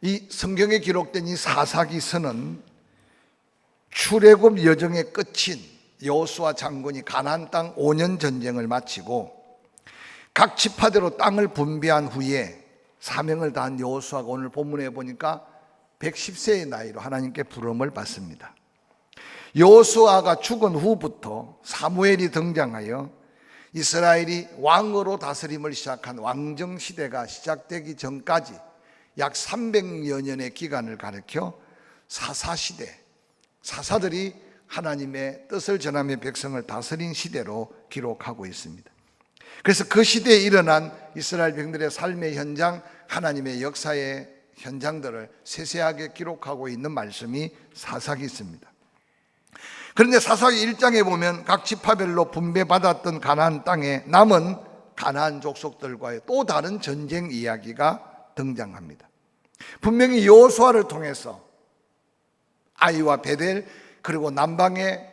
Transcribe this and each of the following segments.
이 성경에 기록된 이 사사기서는 출애굽 여정의 끝인 여호수아 장군이 가나안 땅 5년 전쟁을 마치고 각 지파대로 땅을 분배한 후에 사명을 다한 여호수아가 오늘 본문에 보니까 110세의 나이로 하나님께 부름을 받습니다. 여호수아가 죽은 후부터 사무엘이 등장하여 이스라엘이 왕으로 다스림을 시작한 왕정시대가 시작되기 전까지 약 300여 년의 기간을 가리켜 사사시대, 사사들이 하나님의 뜻을 전하며 백성을 다스린 시대로 기록하고 있습니다. 그래서 그 시대에 일어난 이스라엘 백성들의 삶의 현장, 하나님의 역사의 현장들을 세세하게 기록하고 있는 말씀이 사사기입니다. 그런데 사사기 1장에 보면 각 지파별로 분배받았던 가나안 땅에 남은 가나안 족속들과의 또 다른 전쟁 이야기가 등장합니다. 분명히 여호수아를 통해서 아이와 베델 그리고 남방의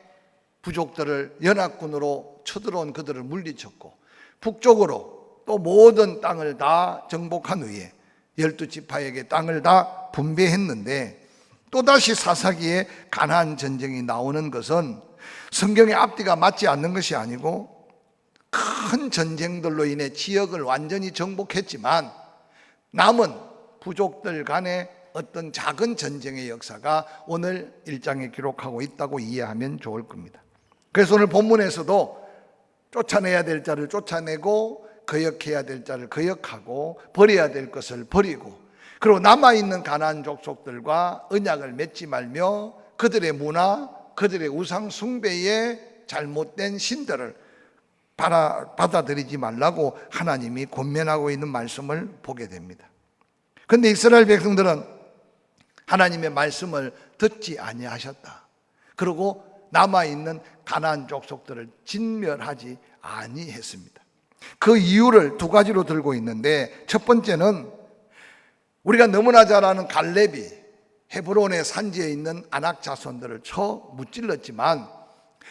부족들을 연합군으로 쳐들어온 그들을 물리쳤고 북쪽으로 또 모든 땅을 다 정복한 후에 12지파에게 땅을 다 분배했는데 또다시 사사기에 가나안 전쟁이 나오는 것은 성경의 앞뒤가 맞지 않는 것이 아니고 큰 전쟁들로 인해 지역을 완전히 정복했지만 남은 부족들 간의 어떤 작은 전쟁의 역사가 오늘 1장에 기록하고 있다고 이해하면 좋을 겁니다. 그래서 오늘 본문에서도 쫓아내야 될 자를 쫓아내고 거역해야 될 자를 거역하고 버려야 될 것을 버리고 그리고 남아있는 가나안 족속들과 언약을 맺지 말며 그들의 문화, 그들의 우상 숭배의 잘못된 신들을 받아들이지 말라고 하나님이 권면하고 있는 말씀을 보게 됩니다. 그런데 이스라엘 백성들은 하나님의 말씀을 듣지 아니하셨다. 그리고 남아있는 가나안 족속들을 진멸하지 아니했습니다. 그 이유를 두 가지로 들고 있는데 첫 번째는 우리가 너무나 잘 아는 갈렙이 헤브론의 산지에 있는 아낙 자손들을 쳐 무찔렀지만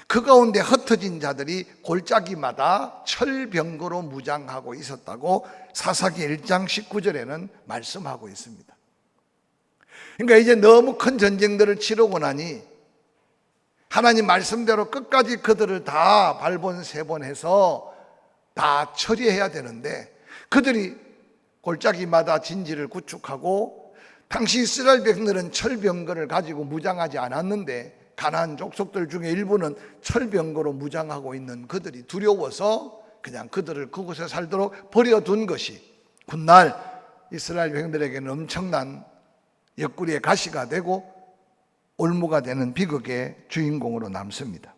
그 가운데 흩어진 자들이 골짜기마다 철병거로 무장하고 있었다고 사사기 1장 19절에는 말씀하고 있습니다. 그러니까 이제 너무 큰 전쟁들을 치르고 나니 하나님 말씀대로 끝까지 그들을 다 발본세본해서 다 처리해야 되는데 그들이 골짜기마다 진지를 구축하고 당시 이스라엘 백성들은 철병거를 가지고 무장하지 않았는데 가나안 족속들 중에 일부는 철병거로 무장하고 있는 그들이 두려워서 그냥 그들을 그곳에 살도록 버려둔 것이 훗날 이스라엘 백성들에게는 엄청난 옆구리에 가시가 되고 올무가 되는 비극의 주인공으로 남습니다.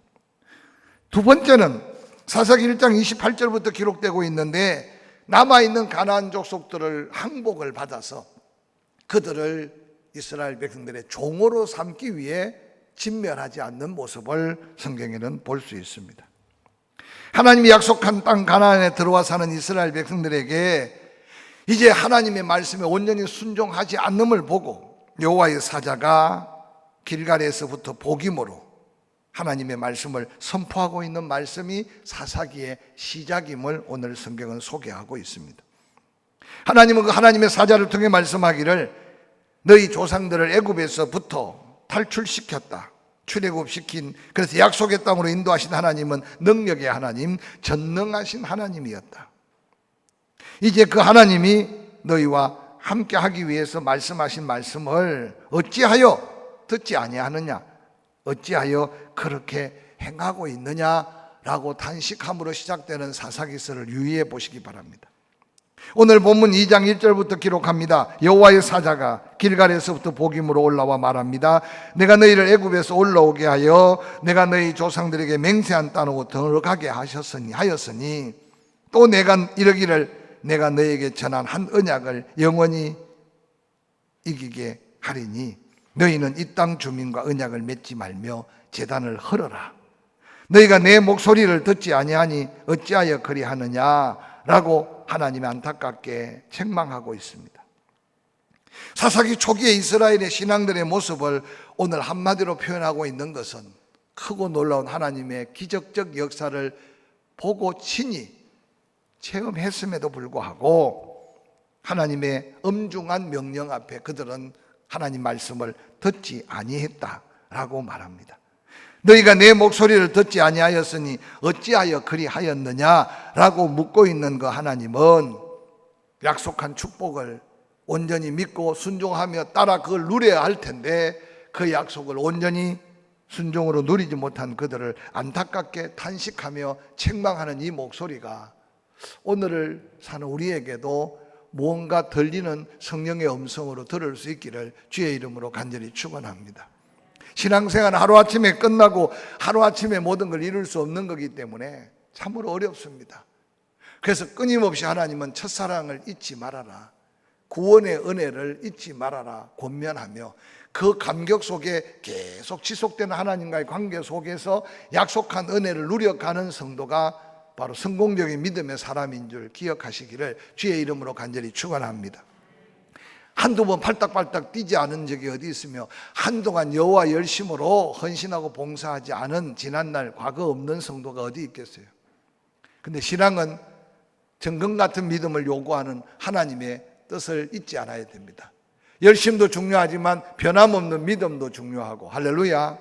두 번째는 사사기 1장 28절부터 기록되고 있는데 남아있는 가나안 족속들을 항복을 받아서 그들을 이스라엘 백성들의 종으로 삼기 위해 진멸하지 않는 모습을 성경에는 볼 수 있습니다. 하나님이 약속한 땅 가나안에 들어와 사는 이스라엘 백성들에게 이제 하나님의 말씀에 온전히 순종하지 않음을 보고 여호와의 사자가 길갈에서부터 복임으로 하나님의 말씀을 선포하고 있는 말씀이 사사기의 시작임을 오늘 성경은 소개하고 있습니다. 하나님은 그 하나님의 사자를 통해 말씀하기를 너희 조상들을 애굽에서부터 탈출시켰다. 출애굽시킨 그래서 약속의 땅으로 인도하신 하나님은 능력의 하나님, 전능하신 하나님이었다. 이제 그 하나님이 너희와 함께 하기 위해서 말씀하신 말씀을 어찌하여 듣지 아니하느냐? 어찌하여 그렇게 행하고 있느냐라고 탄식함으로 시작되는 사사기서를 유의해 보시기 바랍니다. 오늘 본문 2장 1절부터 기록합니다. 여호와의 사자가 길갈에서부터 복임으로 올라와 말합니다. 내가 너희를 애굽에서 올라오게 하여 내가 너희 조상들에게 맹세한 땅으로 들어가게 하였으니 또 내가 이르기를 내가 너희에게 전한 한 언약을 영원히 이기게 하리니 너희는 이 땅 주민과 언약을 맺지 말며 제단을 헐어라. 너희가 내 목소리를 듣지 아니하니 어찌하여 그리하느냐라고 하나님이 안타깝게 책망하고 있습니다. 사사기 초기의 이스라엘의 신앙들의 모습을 오늘 한마디로 표현하고 있는 것은 크고 놀라운 하나님의 기적적 역사를 보고 친히 체험했음에도 불구하고 하나님의 엄중한 명령 앞에 그들은 하나님 말씀을 듣지 아니했다라고 말합니다. 너희가 내 목소리를 듣지 아니하였으니 어찌하여 그리하였느냐라고 묻고 있는 그 하나님은 약속한 축복을 온전히 믿고 순종하며 따라 그걸 누려야 할 텐데 그 약속을 온전히 순종으로 누리지 못한 그들을 안타깝게 탄식하며 책망하는 이 목소리가 오늘을 사는 우리에게도 무언가 들리는 성령의 음성으로 들을 수 있기를 주의 이름으로 간절히 축원합니다. 신앙생활은 하루아침에 끝나고 하루아침에 모든 걸 이룰 수 없는 거기 때문에 참으로 어렵습니다. 그래서 끊임없이 하나님은 첫사랑을 잊지 말아라, 구원의 은혜를 잊지 말아라 권면하며 그 감격 속에 계속 지속되는 하나님과의 관계 속에서 약속한 은혜를 누려가는 성도가 바로 성공적인 믿음의 사람인 줄 기억하시기를 주의 이름으로 간절히 축원합니다. 한두 번 팔딱팔딱 뛰지 않은 적이 어디 있으며 한동안 여호와 열심으로 헌신하고 봉사하지 않은 지난날 과거 없는 성도가 어디 있겠어요? 근데 신앙은 정금 같은 믿음을 요구하는 하나님의 뜻을 잊지 않아야 됩니다. 열심도 중요하지만 변함없는 믿음도 중요하고, 할렐루야.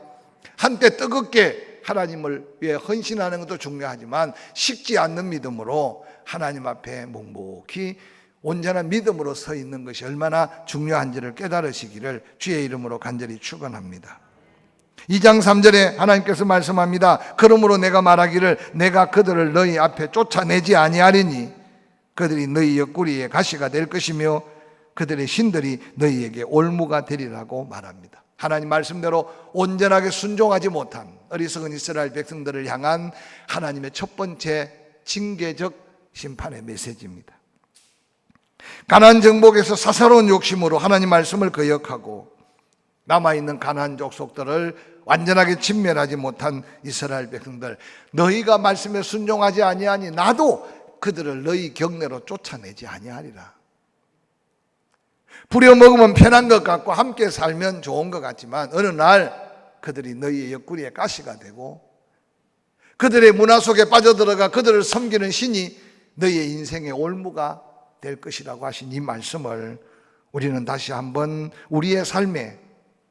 한때 뜨겁게 하나님을 위해 헌신하는 것도 중요하지만 식지 않는 믿음으로 하나님 앞에 묵묵히 온전한 믿음으로 서 있는 것이 얼마나 중요한지를 깨달으시기를 주의 이름으로 간절히 축원합니다. 2장 3절에 하나님께서 말씀합니다. 그러므로 내가 말하기를 내가 그들을 너희 앞에 쫓아내지 아니하리니 그들이 너희 옆구리에 가시가 될 것이며 그들의 신들이 너희에게 올무가 되리라고 말합니다. 하나님 말씀대로 온전하게 순종하지 못한 어리석은 이스라엘 백성들을 향한 하나님의 첫 번째 징계적 심판의 메시지입니다. 가나안 정복에서 사사로운 욕심으로 하나님 말씀을 거역하고 남아있는 가나안 족속들을 완전하게 진멸하지 못한 이스라엘 백성들, 너희가 말씀에 순종하지 아니하니 나도 그들을 너희 경내로 쫓아내지 아니하리라. 부려먹으면 편한 것 같고 함께 살면 좋은 것 같지만 어느 날 그들이 너희의 옆구리에 가시가 되고 그들의 문화 속에 빠져들어가 그들을 섬기는 신이 너희의 인생의 올무가 될 것이라고 하신 이 말씀을 우리는 다시 한번 우리의 삶에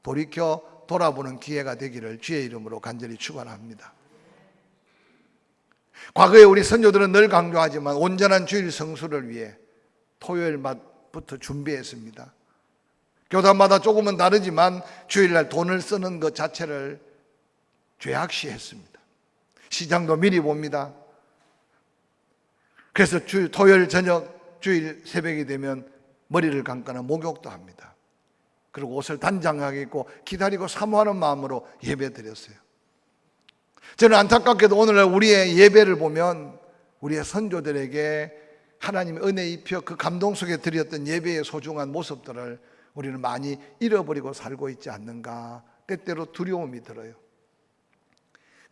돌이켜 돌아보는 기회가 되기를 주의 이름으로 간절히 축원합니다. 과거에 우리 선조들은 늘 강조하지만 온전한 주일 성수를 위해 토요일부터 준비했습니다. 교단마다 조금은 다르지만 주일날 돈을 쓰는 것 자체를 죄악시했습니다. 시장도 미리 봅니다. 그래서 토요일 저녁, 주일 새벽이 되면 머리를 감거나 목욕도 합니다. 그리고 옷을 단장하게 입고 기다리고 사모하는 마음으로 예배 드렸어요. 저는 안타깝게도 오늘날 우리의 예배를 보면 우리의 선조들에게 하나님의 은혜 입혀 그 감동 속에 드렸던 예배의 소중한 모습들을 우리는 많이 잃어버리고 살고 있지 않는가, 때때로 두려움이 들어요.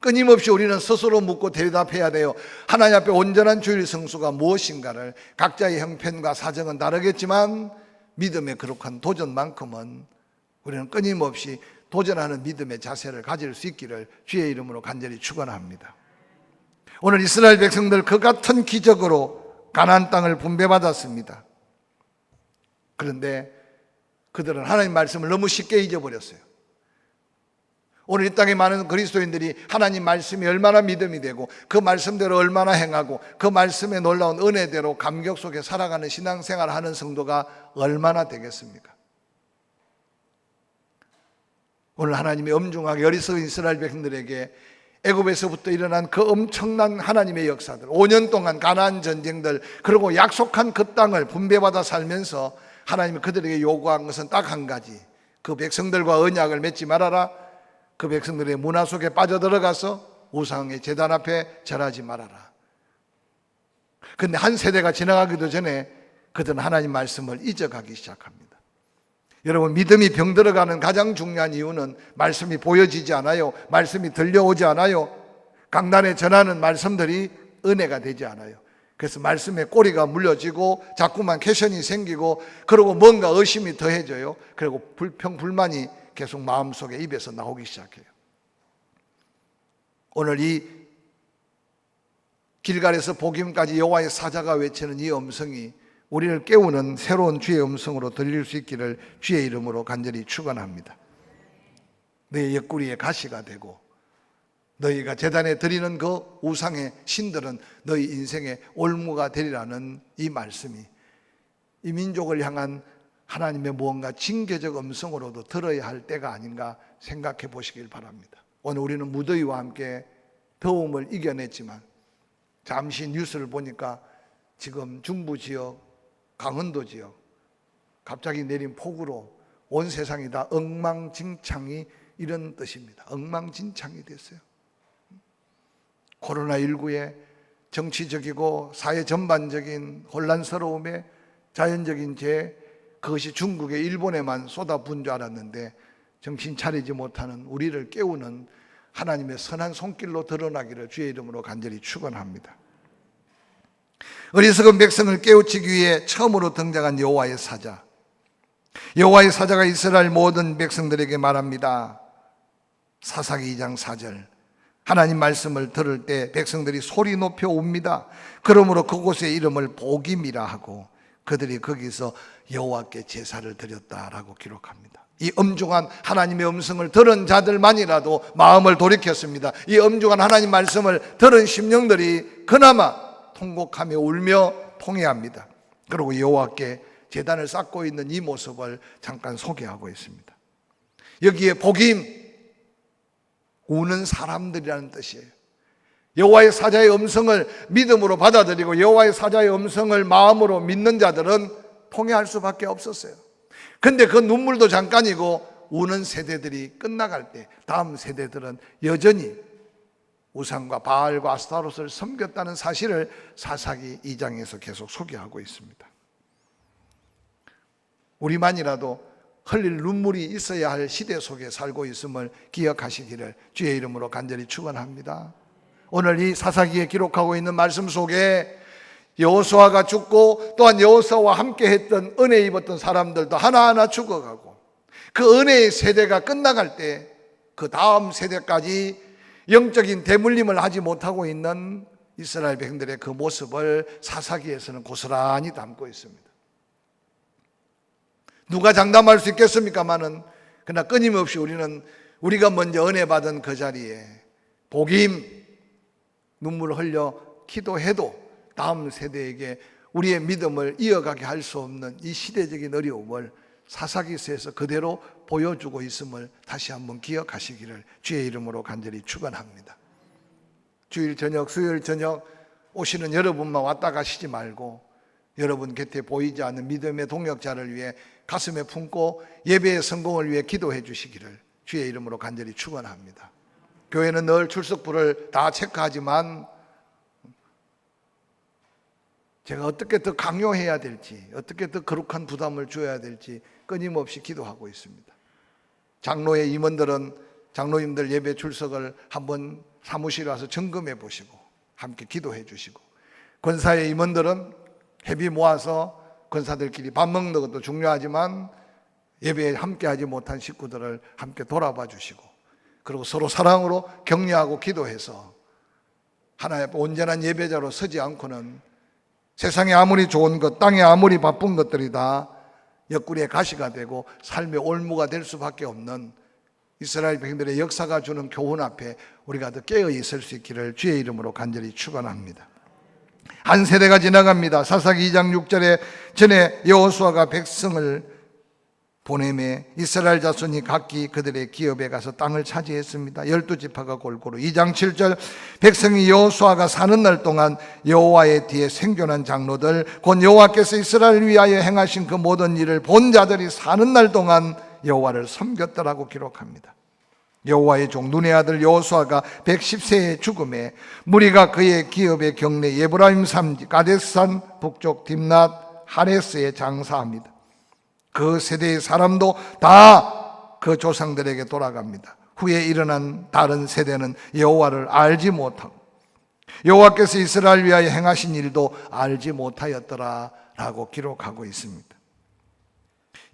끊임없이 우리는 스스로 묻고 대답해야 돼요. 하나님 앞에 온전한 주일 성수가 무엇인가를. 각자의 형편과 사정은 다르겠지만 믿음의 거룩한 도전만큼은 우리는 끊임없이 도전하는 믿음의 자세를 가질 수 있기를 주의 이름으로 간절히 축원합니다. 오늘 이스라엘 백성들 그 같은 기적으로 가나안 땅을 분배받았습니다. 그런데 그들은 하나님 말씀을 너무 쉽게 잊어버렸어요. 오늘 이 땅에 많은 그리스도인들이 하나님 말씀이 얼마나 믿음이 되고 그 말씀대로 얼마나 행하고 그 말씀의 놀라운 은혜대로 감격 속에 살아가는 신앙생활을 하는 성도가 얼마나 되겠습니까? 오늘 하나님이 엄중하게 어리석은 이스라엘 백성들에게 애굽에서부터 일어난 그 엄청난 하나님의 역사들, 5년 동안 가나안 전쟁들, 그리고 약속한 그 땅을 분배받아 살면서 하나님이 그들에게 요구한 것은 딱 한 가지. 그 백성들과 언약을 맺지 말아라. 그 백성들의 문화 속에 빠져들어가서 우상의 제단 앞에 절하지 말아라. 그런데 한 세대가 지나가기도 전에 그들은 하나님 말씀을 잊어가기 시작합니다. 여러분, 믿음이 병들어가는 가장 중요한 이유는 말씀이 보여지지 않아요. 말씀이 들려오지 않아요. 강단에 전하는 말씀들이 은혜가 되지 않아요. 그래서 말씀에 꼬리가 물려지고 자꾸만 캐션이 생기고 그리고 뭔가 의심이 더해져요. 그리고 불평, 불만이 계속 마음속에 입에서 나오기 시작해요. 오늘 이 길갈에서 복임까지 여호와의 사자가 외치는 이 음성이 우리를 깨우는 새로운 주의 음성으로 들릴 수 있기를 주의 이름으로 간절히 축원합니다. 너희 옆구리에 가시가 되고 너희가 제단에 드리는 그 우상의 신들은 너희 인생의 올무가 되리라는 이 말씀이 이 민족을 향한 하나님의 무언가 징계적 음성으로도 들어야 할 때가 아닌가 생각해 보시길 바랍니다. 오늘 우리는 무더위와 함께 더움을 이겨냈지만 잠시 뉴스를 보니까 지금 중부 지역, 강원도 지역 갑자기 내린 폭우로 온 세상이 다 엉망진창이 이런 뜻입니다. 엉망진창이 됐어요. 코로나19의 정치적이고 사회 전반적인 혼란스러움에 자연적인 재해, 그것이 중국에 일본에만 쏟아부은 줄 알았는데 정신 차리지 못하는 우리를 깨우는 하나님의 선한 손길로 드러나기를 주의 이름으로 간절히 축원합니다. 어리석은 백성을 깨우치기 위해 처음으로 등장한 여호와의 사자. 여호와의 사자가 이스라엘 모든 백성들에게 말합니다. 사사기 2장 4절. 하나님 말씀을 들을 때 백성들이 소리 높여 웁니다. 그러므로 그곳의 이름을 복임이라 하고 그들이 거기서 여호와께 제사를 드렸다라고 기록합니다. 이 엄중한 하나님의 음성을 들은 자들만이라도 마음을 돌이켰습니다. 이 엄중한 하나님 말씀을 들은 심령들이 그나마 통곡하며 울며 통회합니다. 그리고 여호와께 제단을 쌓고 있는 이 모습을 잠깐 소개하고 있습니다. 여기에 복임, 우는 사람들이라는 뜻이에요. 여호와의 사자의 음성을 믿음으로 받아들이고 여호와의 사자의 음성을 마음으로 믿는 자들은 통회할 수밖에 없었어요. 근데 그 눈물도 잠깐이고 우는 세대들이 끝나갈 때 다음 세대들은 여전히 우상과 바알과 아스타롯을 섬겼다는 사실을 사사기 2장에서 계속 소개하고 있습니다. 우리만이라도 흘릴 눈물이 있어야 할 시대 속에 살고 있음을 기억하시기를 주의 이름으로 간절히 축원합니다. 오늘 이 사사기에 기록하고 있는 말씀 속에 여호수아가 죽고 또한 여호수아와 함께 했던 은혜 입었던 사람들도 하나하나 죽어가고 그 은혜의 세대가 끝나갈 때 그 다음 세대까지 영적인 대물림을 하지 못하고 있는 이스라엘 백성들의 그 모습을 사사기에서는 고스란히 담고 있습니다. 누가 장담할 수 있겠습니까마는 그러나 끊임없이 우리가 먼저 은혜 받은 그 자리에 복임, 눈물을 흘려 기도해도 다음 세대에게 우리의 믿음을 이어가게 할 수 없는 이 시대적인 어려움을 사사기서에서 그대로 보여주고 있음을 다시 한번 기억하시기를 주의 이름으로 간절히 축원합니다. 주일 저녁, 수요일 저녁 오시는 여러분만 왔다 가시지 말고 여러분 곁에 보이지 않는 믿음의 동역자를 위해 가슴에 품고 예배의 성공을 위해 기도해 주시기를 주의 이름으로 간절히 축원합니다. 교회는 늘 출석부를 다 체크하지만 제가 어떻게 더 강요해야 될지, 어떻게 더 거룩한 부담을 줘야 될지 끊임없이 기도하고 있습니다. 장로의 임원들은 장로님들 예배 출석을 한번 사무실에 와서 점검해 보시고 함께 기도해 주시고, 권사의 임원들은 회비 모아서 권사들끼리 밥 먹는 것도 중요하지만 예배에 함께 하지 못한 식구들을 함께 돌아봐 주시고, 그리고 서로 사랑으로 격려하고 기도해서 하나의 온전한 예배자로 서지 않고는 세상에 아무리 좋은 것, 땅에 아무리 바쁜 것들이 다 옆구리에 가시가 되고 삶의 올무가 될 수밖에 없는 이스라엘 백성들의 역사가 주는 교훈 앞에 우리가 더 깨어 있을 수 있기를 주의 이름으로 간절히 축원합니다. 한 세대가 지나갑니다. 사사기 2장 6절에 전에 여호수아가 백성을 보내매 이스라엘 자손이 각기 그들의 기업에 가서 땅을 차지했습니다. 12지파가 골고루. 2장 7절 백성이 여호수아가 사는 날 동안 여호와의 뒤에 생존한 장로들 곧 여호와께서 이스라엘을 위하여 행하신 그 모든 일을 본 자들이 사는 날 동안 여호와를 섬겼더라고 기록합니다. 여호와의 종 눈의 아들 여호수아가 110세의 죽음에 무리가 그의 기업의 경내 예브라임 산지 가데스산 북쪽 딥낫 하레스에 장사합니다. 그 세대의 사람도 다 그 조상들에게 돌아갑니다. 후에 일어난 다른 세대는 여호와를 알지 못하고 여호와께서 이스라엘 위하여 행하신 일도 알지 못하였더라 라고 기록하고 있습니다.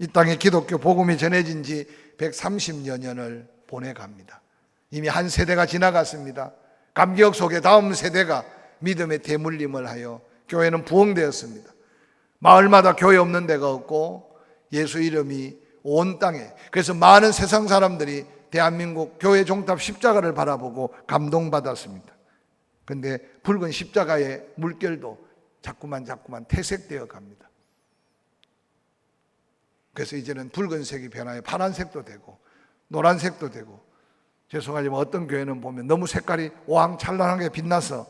이 땅에 기독교 복음이 전해진 지 130여 년을 보내갑니다. 이미 한 세대가 지나갔습니다. 감격 속에 다음 세대가 믿음의 대물림을 하여 교회는 부흥되었습니다. 마을마다 교회 없는 데가 없고 예수 이름이 온 땅에, 그래서 많은 세상 사람들이 대한민국 교회 종탑 십자가를 바라보고 감동받았습니다. 그런데 붉은 십자가의 물결도 자꾸만 퇴색되어 갑니다. 그래서 이제는 붉은색이 변하여 파란색도 되고 노란색도 되고, 죄송하지만 어떤 교회는 보면 너무 색깔이 오황찬란하게 빛나서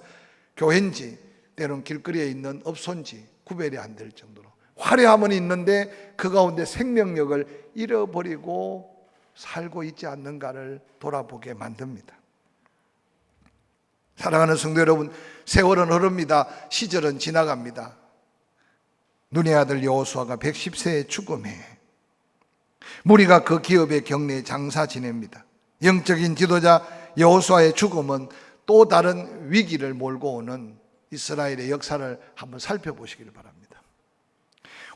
교회인지 때론 길거리에 있는 업소인지 구별이 안 될 정도로 화려함은 있는데 그 가운데 생명력을 잃어버리고 살고 있지 않는가를 돌아보게 만듭니다. 사랑하는 성도 여러분, 세월은 흐릅니다. 시절은 지나갑니다. 눈의 아들 여호수아가 110세에 죽음해 무리가 그 기업의 경내에 장사 지냅니다. 영적인 지도자 여호수아의 죽음은 또 다른 위기를 몰고 오는 이스라엘의 역사를 한번 살펴보시길 바랍니다.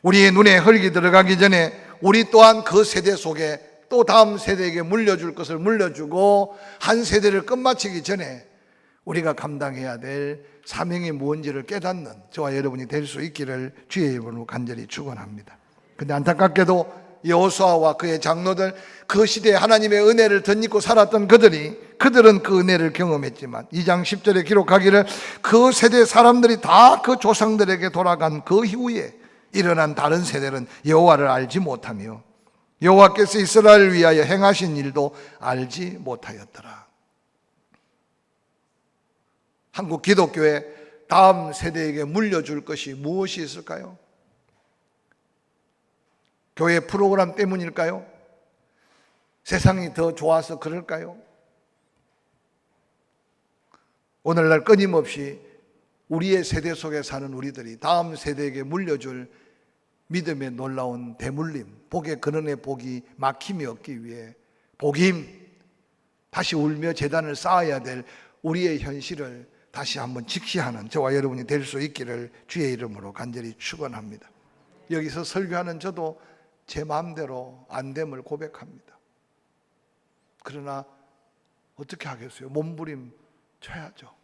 우리의 눈에 흙이 들어가기 전에 우리 또한 그 세대 속에 또 다음 세대에게 물려줄 것을 물려주고, 한 세대를 끝마치기 전에 우리가 감당해야 될 사명이 무엇인지를 깨닫는 저와 여러분이 될 수 있기를 주의 이름으로 간절히 축원합니다. 그런데 안타깝게도 여호수아와 그의 장로들, 그 시대에 하나님의 은혜를 덧입고 살았던 그들은 그 은혜를 경험했지만 2장 10절에 기록하기를 그 세대 사람들이 다 그 조상들에게 돌아간 그 이후에 일어난 다른 세대는 여호와를 알지 못하며 여호와께서 이스라엘을 위하여 행하신 일도 알지 못하였더라. 한국 기독교의 다음 세대에게 물려줄 것이 무엇이 있을까요? 교회 프로그램 때문일까요? 세상이 더 좋아서 그럴까요? 오늘날 끊임없이 우리의 세대 속에 사는 우리들이 다음 세대에게 물려줄 믿음의 놀라운 대물림, 복의 근원의 복이 막힘이 없기 위해 복임, 다시 울며 제단을 쌓아야 될 우리의 현실을 다시 한번 직시하는 저와 여러분이 될 수 있기를 주의 이름으로 간절히 축원합니다. 여기서 설교하는 저도 제 마음대로 안 됨을 고백합니다. 그러나 어떻게 하겠어요? 몸부림 쳐야죠.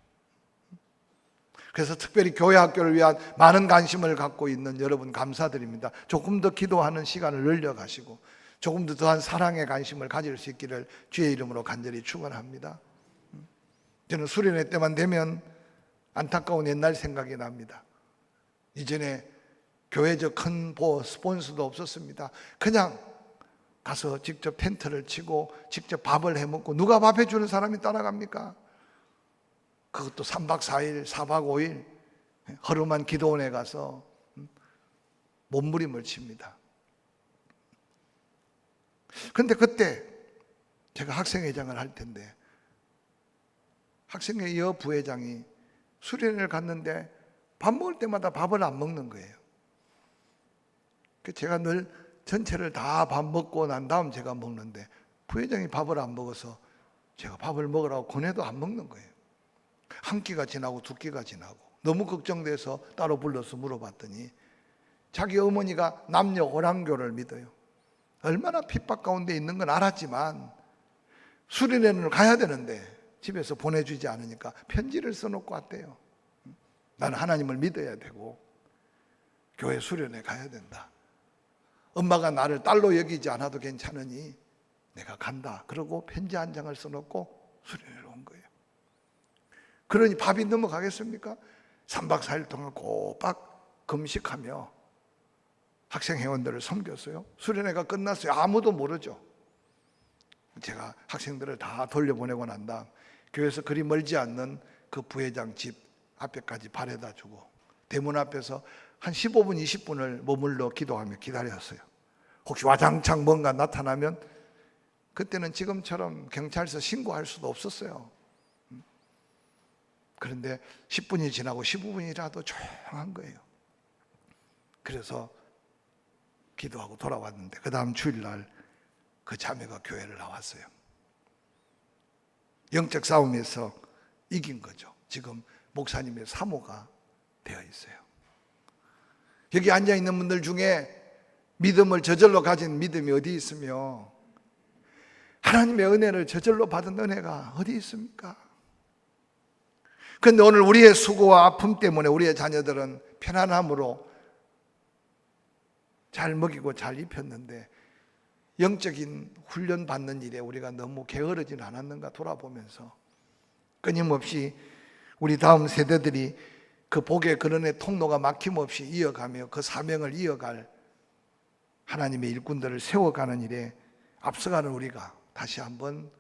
그래서 특별히 교회 학교를 위한 많은 관심을 갖고 있는 여러분 감사드립니다. 조금 더 기도하는 시간을 늘려가시고 조금 더 더한 사랑의 관심을 가질 수 있기를 주의 이름으로 간절히 축원합니다. 저는 수련회 때만 되면 안타까운 옛날 생각이 납니다. 이전에 교회적 큰 스폰서도 없었습니다. 그냥 가서 직접 텐트를 치고 직접 밥을 해먹고, 누가 밥 해주는 사람이 따라갑니까? 그것도 3박 4일, 4박 5일 허름한 기도원에 가서 몸부림을 칩니다. 그런데 그때 제가 학생회장을 할 텐데 학생회 여 부회장이 수련회를 갔는데 밥 먹을 때마다 밥을 안 먹는 거예요. 제가 늘 전체를 다 밥 먹고 난 다음 제가 먹는데 부회장이 밥을 안 먹어서 제가 밥을 먹으라고 권해도 안 먹는 거예요. 한 끼가 지나고 두 끼가 지나고 너무 걱정돼서 따로 불러서 물어봤더니 자기 어머니가 남녀 오랑교를 믿어요. 얼마나 핍박 가운데 있는 건 알았지만 수련회를 가야 되는데 집에서 보내주지 않으니까 편지를 써놓고 왔대요. 나는 하나님을 믿어야 되고 교회 수련회 가야 된다. 엄마가 나를 딸로 여기지 않아도 괜찮으니 내가 간다. 그러고 편지 한 장을 써놓고 수련회로 온 거예요. 그러니 밥이 넘어가겠습니까? 3박 4일 동안 꼬박 금식하며 학생 회원들을 섬겼어요. 수련회가 끝났어요. 아무도 모르죠. 제가 학생들을 다 돌려보내고 난 다음 교회에서 그리 멀지 않는 그 부회장 집 앞에까지 바래다 주고 대문 앞에서 한 15분 20분을 머물러 기도하며 기다렸어요. 혹시 와장창 뭔가 나타나면 그때는 지금처럼 경찰서 신고할 수도 없었어요. 그런데 10분이 지나고 15분이라도 조용한 거예요. 그래서 기도하고 돌아왔는데 그 다음 주일날 그 자매가 교회를 나왔어요. 영적 싸움에서 이긴 거죠. 지금 목사님의 사모가 되어 있어요. 여기 앉아있는 분들 중에 믿음을 저절로 가진 믿음이 어디 있으며 하나님의 은혜를 저절로 받은 은혜가 어디 있습니까? 그런데 오늘 우리의 수고와 아픔 때문에 우리의 자녀들은 편안함으로 잘 먹이고 잘 입혔는데 영적인 훈련 받는 일에 우리가 너무 게으르지는 않았는가 돌아보면서 끊임없이 우리 다음 세대들이 그 복의 근원의 통로가 막힘없이 이어가며 그 사명을 이어갈 하나님의 일꾼들을 세워가는 일에 앞서가는 우리가 다시 한번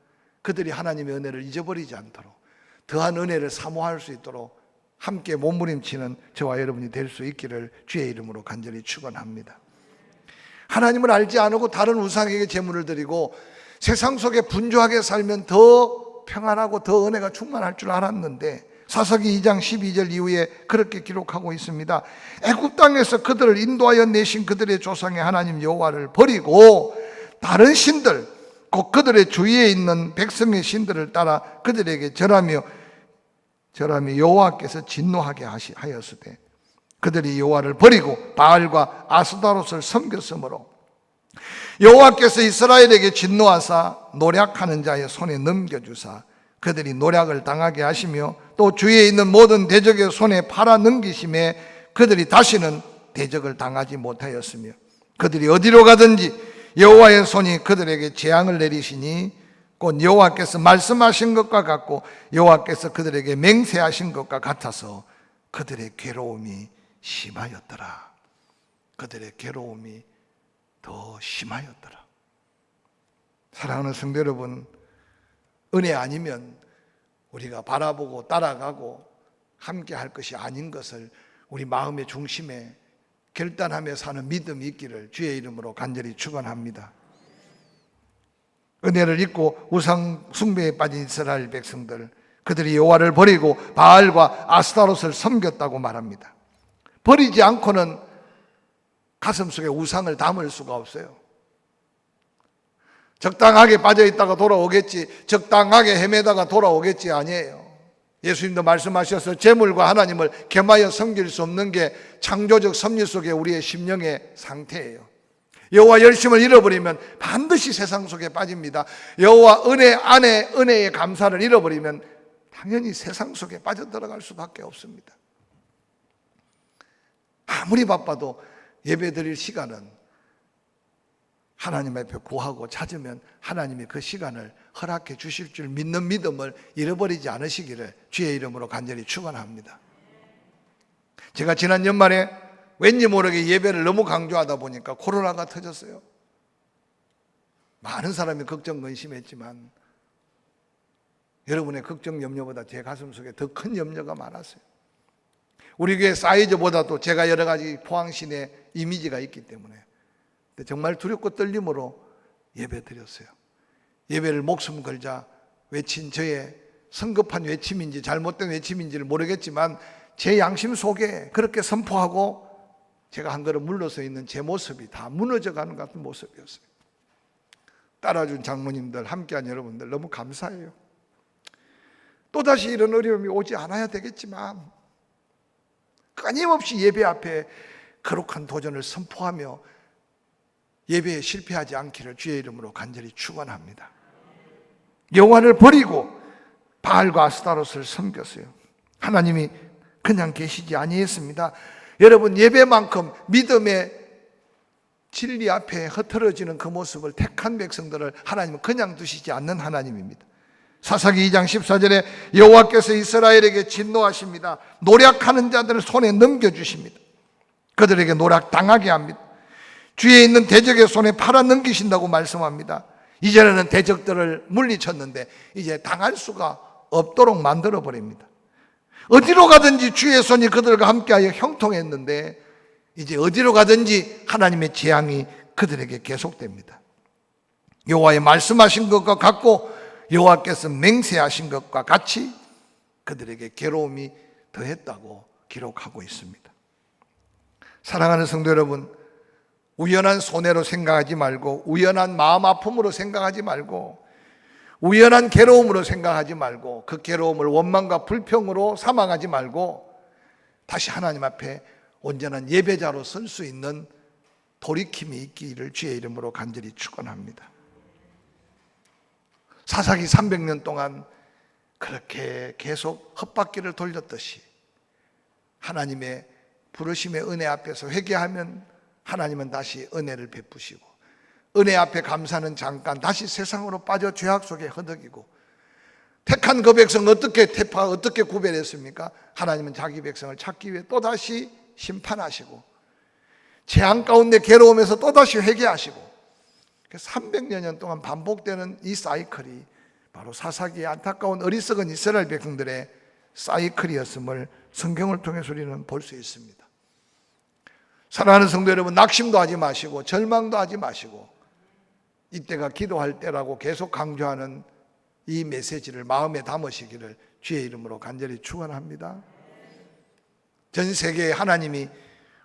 그들이 하나님의 은혜를 잊어버리지 않도록 더한 은혜를 사모할 수 있도록 함께 몸부림치는 저와 여러분이 될 수 있기를 주의 이름으로 간절히 축원합니다. 하나님을 알지 않고 다른 우상에게 제물을 드리고 세상 속에 분주하게 살면 더 평안하고 더 은혜가 충만할 줄 알았는데 사사기 2장 12절 이후에 그렇게 기록하고 있습니다. 애굽 땅에서 그들을 인도하여 내신 그들의 조상의 하나님 여호와를 버리고 다른 신들 곧 그들의 주위에 있는 백성의 신들을 따라 그들에게 절하며 여호와께서 진노하게 하였으되 그들이 여호와를 버리고 바알과 아스다롯을 섬겼으므로 여호와께서 이스라엘에게 진노하사 노략하는 자의 손에 넘겨주사 그들이 노략을 당하게 하시며 또 주위에 있는 모든 대적의 손에 팔아 넘기심에 그들이 다시는 대적을 당하지 못하였으며 그들이 어디로 가든지 여호와의 손이 그들에게 재앙을 내리시니 곧 여호와께서 말씀하신 것과 같고 여호와께서 그들에게 맹세하신 것과 같아서 그들의 괴로움이 심하였더라. 그들의 괴로움이 더 심하였더라. 사랑하는 성도 여러분, 은혜 아니면 우리가 바라보고 따라가고 함께 할 것이 아닌 것을 우리 마음의 중심에 결단하며 사는 믿음이 있기를 주의 이름으로 간절히 축원합니다. 은혜를 잊고 우상 숭배에 빠진 이스라엘 백성들, 그들이 여호와를 버리고 바알과 아스타롯을 섬겼다고 말합니다. 버리지 않고는 가슴속에 우상을 담을 수가 없어요. 적당하게 빠져있다가 돌아오겠지, 적당하게 헤매다가 돌아오겠지 아니에요. 예수님도 말씀하셔서 재물과 하나님을 겸하여 섬길 수 없는 게 창조적 섭리 속에 우리의 심령의 상태예요. 여호와 열심을 잃어버리면 반드시 세상 속에 빠집니다. 여호와 은혜 안에 은혜의 감사를 잃어버리면 당연히 세상 속에 빠져들어갈 수밖에 없습니다. 아무리 바빠도 예배드릴 시간은 하나님 앞에 구하고 찾으면 하나님이 그 시간을 허락해 주실 줄 믿는 믿음을 잃어버리지 않으시기를 주의 이름으로 간절히 축원합니다. 제가 지난 연말에 왠지 모르게 예배를 너무 강조하다 보니까 코로나가 터졌어요. 많은 사람이 걱정 근심했지만 여러분의 걱정 염려보다 제 가슴속에 더 큰 염려가 많았어요. 우리 교회 사이즈보다도 제가 여러 가지 포항시내 이미지가 있기 때문에 정말 두렵고 떨림으로 예배 드렸어요. 예배를 목숨 걸자 외친 저의 성급한 외침인지 잘못된 외침인지를 모르겠지만 제 양심 속에 그렇게 선포하고 제가 한 걸음 물러서 있는 제 모습이 다 무너져가는 것 같은 모습이었어요. 따라준 장로님들, 함께한 여러분들 너무 감사해요. 또다시 이런 어려움이 오지 않아야 되겠지만 끊임없이 예배 앞에 거룩한 도전을 선포하며 예배에 실패하지 않기를 주의 이름으로 간절히 축원합니다. 여호와를 버리고 바알과 아스타롯을 섬겼어요. 하나님이 그냥 계시지 아니했습니다. 여러분, 예배만큼 믿음의 진리 앞에 흐트러지는 그 모습을 택한 백성들을 하나님은 그냥 두시지 않는 하나님입니다. 사사기 2장 14절에 여호와께서 이스라엘에게 진노하십니다. 노략하는 자들을 손에 넘겨주십니다. 그들에게 노략당하게 합니다. 주위에 있는 대적의 손에 팔아 넘기신다고 말씀합니다. 이전에는 대적들을 물리쳤는데 이제 당할 수가 없도록 만들어버립니다. 어디로 가든지 주의 손이 그들과 함께하여 형통했는데 이제 어디로 가든지 하나님의 재앙이 그들에게 계속됩니다. 여호와의 말씀하신 것과 같고 여호와께서 맹세하신 것과 같이 그들에게 괴로움이 더했다고 기록하고 있습니다. 사랑하는 성도 여러분, 우연한 손해로 생각하지 말고 우연한 마음 아픔으로 생각하지 말고 우연한 괴로움으로 생각하지 말고 그 괴로움을 원망과 불평으로 삼아가지 말고 다시 하나님 앞에 온전한 예배자로 설 수 있는 돌이킴이 있기를 주의 이름으로 간절히 축원합니다. 사사기 300년 동안 그렇게 계속 헛바퀴를 돌렸듯이 하나님의 부르심의 은혜 앞에서 회개하면 하나님은 다시 은혜를 베푸시고, 은혜 앞에 감사는 잠깐 다시 세상으로 빠져 죄악 속에 허덕이고, 택한 그 백성 어떻게 구별했습니까? 하나님은 자기 백성을 찾기 위해 또다시 심판하시고, 재앙 가운데 괴로움에서 또다시 회개하시고, 300여 년 동안 반복되는 이 사이클이 바로 사사기의 안타까운 어리석은 이스라엘 백성들의 사이클이었음을 성경을 통해서 우리는 볼 수 있습니다. 사랑하는 성도 여러분, 낙심도 하지 마시고 절망도 하지 마시고, 이때가 기도할 때라고 계속 강조하는 이 메시지를 마음에 담으시기를 주의 이름으로 간절히 축원합니다. 전 세계에 하나님이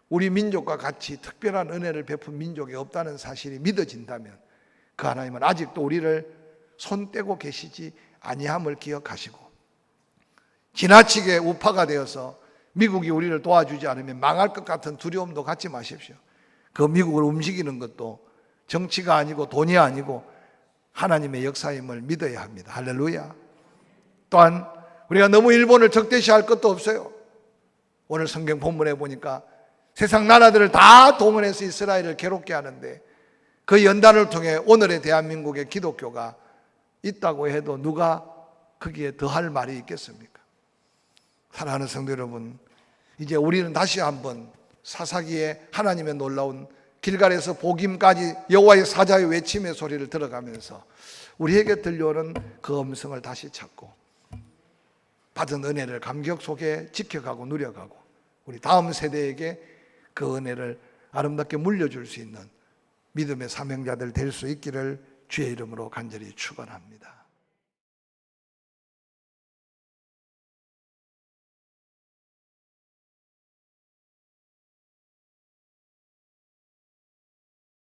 우리 민족과 같이 특별한 은혜를 베푼 민족이 없다는 사실이 믿어진다면, 그 하나님은 아직도 우리를 손 떼고 계시지 아니함을 기억하시고, 지나치게 우파가 되어서 미국이 우리를 도와주지 않으면 망할 것 같은 두려움도 갖지 마십시오. 그 미국을 움직이는 것도 정치가 아니고 돈이 아니고 하나님의 역사임을 믿어야 합니다. 할렐루야. 또한 우리가 너무 일본을 적대시할 것도 없어요. 오늘 성경 본문에 보니까 세상 나라들을 다 동원해서 이스라엘을 괴롭게 하는데, 그 연단을 통해 오늘의 대한민국의 기독교가 있다고 해도 누가 거기에 더할 말이 있겠습니까? 사랑하는 성도 여러분, 이제 우리는 다시 한번 사사기의 하나님의 놀라운 길갈에서 복임까지 여호와의 사자의 외침의 소리를 들어가면서 우리에게 들려오는 그 음성을 다시 찾고, 받은 은혜를 감격 속에 지켜가고 누려가고, 우리 다음 세대에게 그 은혜를 아름답게 물려줄 수 있는 믿음의 사명자들 될 수 있기를 주의 이름으로 간절히 축원합니다.